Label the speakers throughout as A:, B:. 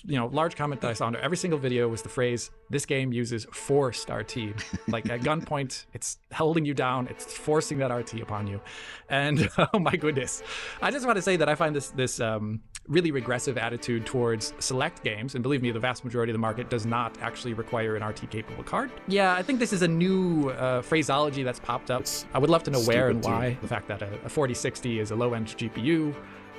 A: large comment that I saw under every single video was the phrase, "This game uses forced RT." Like at gunpoint, it's holding you down, it's forcing that RT upon you. And oh my goodness. I just want to say that I find this really regressive attitude towards select games, and believe me, the vast majority of the market does not actually require an RT-capable card. Yeah, I think this is a new phraseology that's popped up. I would love to know where and why. The fact that a 4060 is a low-end GPU,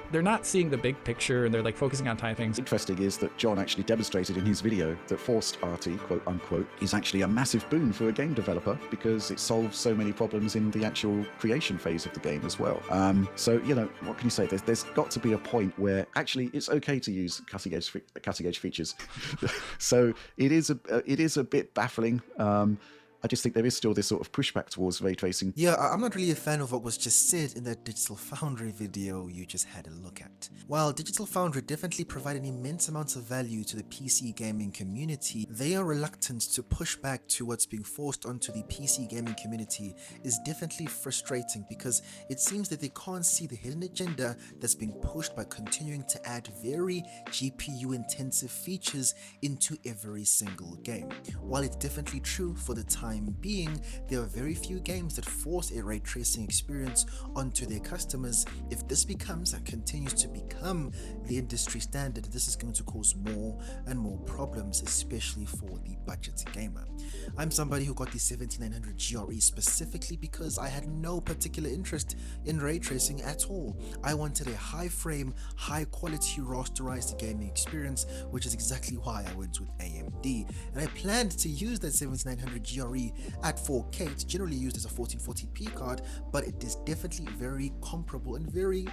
A: they're not seeing the big picture, and they're like focusing on tiny things.
B: Interesting is that John actually demonstrated in his video that forced RT, quote unquote, is actually a massive boon for a game developer because it solves so many problems in the actual creation phase of the game as well. So, what can you say? There's got to be a point where actually it's okay to use cutting edge features. So it is a bit baffling. I just think there is still this sort of pushback towards ray tracing.
C: Yeah, I'm not really a fan of what was just said in that Digital Foundry video you just had a look at. While Digital Foundry definitely provided immense amounts of value to the PC gaming community, they are reluctant to push back to what's being forced onto the PC gaming community is definitely frustrating because it seems that they can't see the hidden agenda that's being pushed by continuing to add very GPU intensive features into every single game. While it's definitely true for the time being, there are very few games that force a ray tracing experience onto their customers. If this becomes and continues to become the industry standard, this is going to cause more and more problems, especially for the budget gamer. I'm somebody who got the 7900 GRE specifically because I had no particular interest in ray tracing at all. I wanted a high frame, high quality rasterized gaming experience, which is exactly why I went with AMD, and I planned to use that 7900 GRE at 4K. It's generally used as a 1440p card, but it is definitely very comparable and very,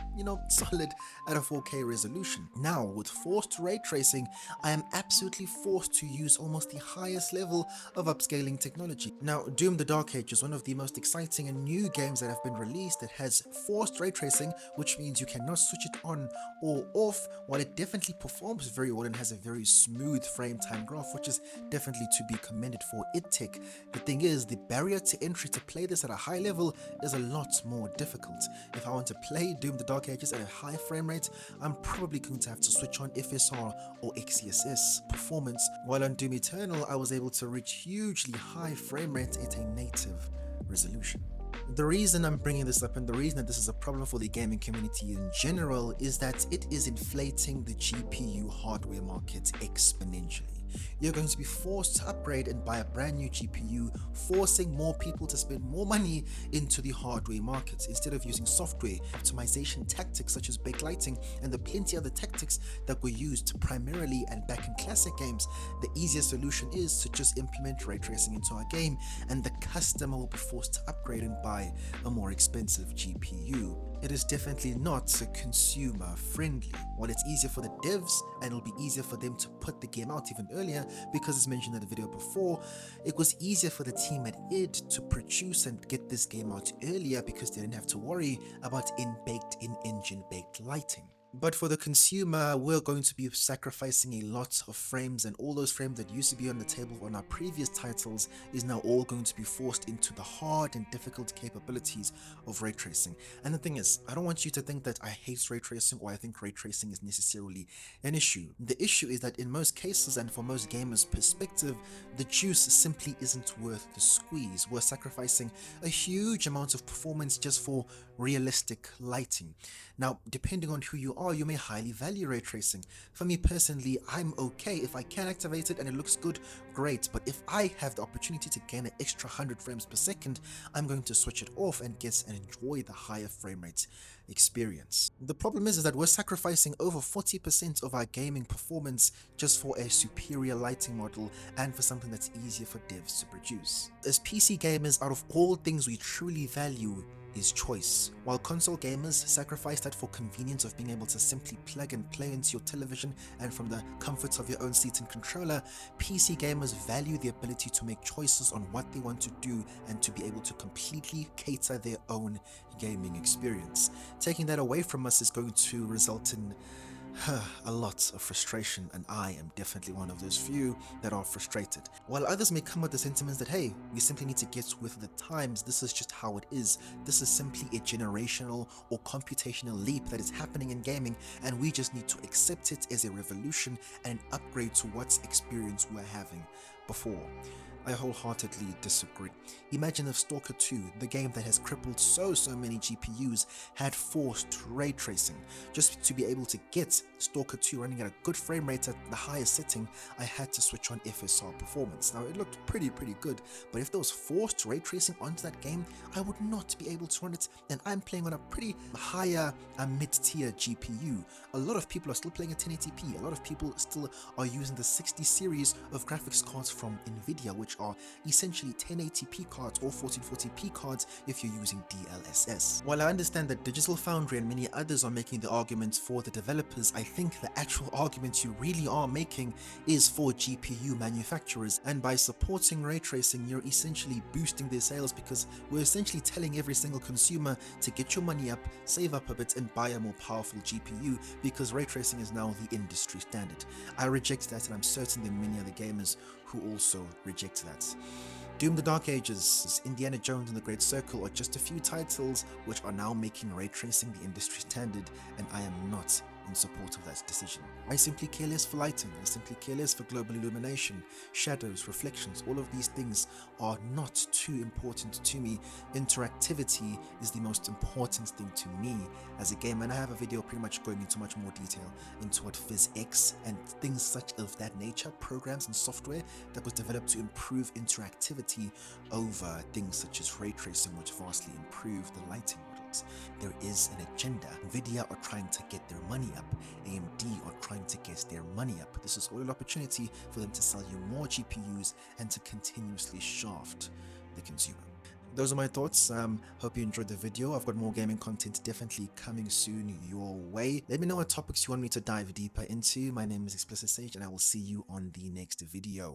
C: solid at a 4K resolution. Now, with forced ray tracing, I am absolutely forced to use almost the highest level of upscaling technology. Now, Doom the Dark Ages is one of the most exciting and new games that have been released that has forced ray tracing, which means you cannot switch it on or off. While it definitely performs very well and has a very smooth frame time graph, which is definitely to be commended for id Tech, the thing is, the barrier to entry to play this at a high level is a lot more difficult. If I want to play Doom the Dark Ages at a high frame rate, I'm probably going to have to switch on FSR or XeSS performance, while on Doom Eternal I was able to reach hugely high frame rates at a native resolution. The reason I'm bringing this up and the reason that this is a problem for the gaming community in general is that it is inflating the GPU hardware market exponentially. You're going to be forced to upgrade and buy a brand new GPU, forcing more people to spend more money into the hardware markets instead of using software optimization tactics such as backlighting and the plenty other tactics that were used primarily and back in classic games. The easiest solution is to just implement ray tracing into our game, and the customer will be forced to upgrade and buy a more expensive GPU. It is definitely not consumer friendly. While it's easier for the devs and it'll be easier for them to put the game out even earlier, because as mentioned in the video before, it was easier for the team at id to produce and get this game out earlier because they didn't have to worry about in-engine baked lighting. But for the consumer, we're going to be sacrificing a lot of frames, and all those frames that used to be on the table on our previous titles is now all going to be forced into the hard and difficult capabilities of ray tracing. And the thing is, I don't want you to think that I hate ray tracing or I think ray tracing is necessarily an issue. The issue is that in most cases and for most gamers' perspective, the juice simply isn't worth the squeeze. We're sacrificing a huge amount of performance just for realistic lighting. Now, depending on who you are, you may highly value ray tracing. For me personally, I'm okay. If I can activate it and it looks good, great. But if I have the opportunity to gain an extra 100 frames per second, I'm going to switch it off and enjoy the higher frame rate experience. The problem is that we're sacrificing over 40% of our gaming performance just for a superior lighting model and for something that's easier for devs to produce. As PC gamers, out of all things we truly value is choice. While console gamers sacrifice that for convenience of being able to simply plug and play into your television and from the comforts of your own seat and controller, PC gamers value the ability to make choices on what they want to do and to be able to completely cater their own gaming experience. Taking that away from us is going to result in A lot of frustration, and I am definitely one of those few that are frustrated. While others may come with the sentiments that, hey, we simply need to get with the times, this is just how it is, this is simply a generational or computational leap that is happening in gaming, and we just need to accept it as a revolution and an upgrade to what experience we're having before. I wholeheartedly disagree. Imagine if Stalker 2, the game that has crippled so many GPUs, had forced ray tracing. Just to be able to get Stalker 2 running at a good frame rate at the highest setting, I had to switch on FSR performance. Now it looked pretty good, but if there was forced ray tracing onto that game, I would not be able to run it, and I'm playing on a pretty higher mid-tier GPU. A lot of people are still playing at 1080p, a lot of people still are using the 60 series of graphics cards from nvidia, which are essentially 1080p cards or 1440p cards if you're using DLSS. While I understand that Digital Foundry and many others are making the arguments for the developers, I think the actual argument you really are making is for GPU manufacturers, and by supporting ray tracing you're essentially boosting their sales, because we're essentially telling every single consumer to get your money up, save up a bit and buy a more powerful GPU, because ray tracing is now the industry standard. I reject that, and I'm certain there are many other gamers who also reject that. Doom the Dark Ages, Indiana Jones and the Great Circle are just a few titles which are now making ray tracing the industry standard, and I am not in support of that decision. I simply care less for lighting, I simply care less for global illumination, shadows, reflections. All of these things are not too important to me. Interactivity is the most important thing to me as a gamer, and I have a video pretty much going into much more detail into what PhysX and things such of that nature, programs and software that was developed to improve interactivity over things such as ray tracing, which vastly improve the lighting models. There is an agenda. nvidia are trying to get their money up, AMD are trying to get their money up. This is all an opportunity for them to sell you more GPUs and to continuously shaft the consumer. Those are my thoughts. Hope you enjoyed the video. I've got more gaming content definitely coming soon your way. Let me know what topics you want me to dive deeper into. My name is Explicit Sage, and I will see you on the next video.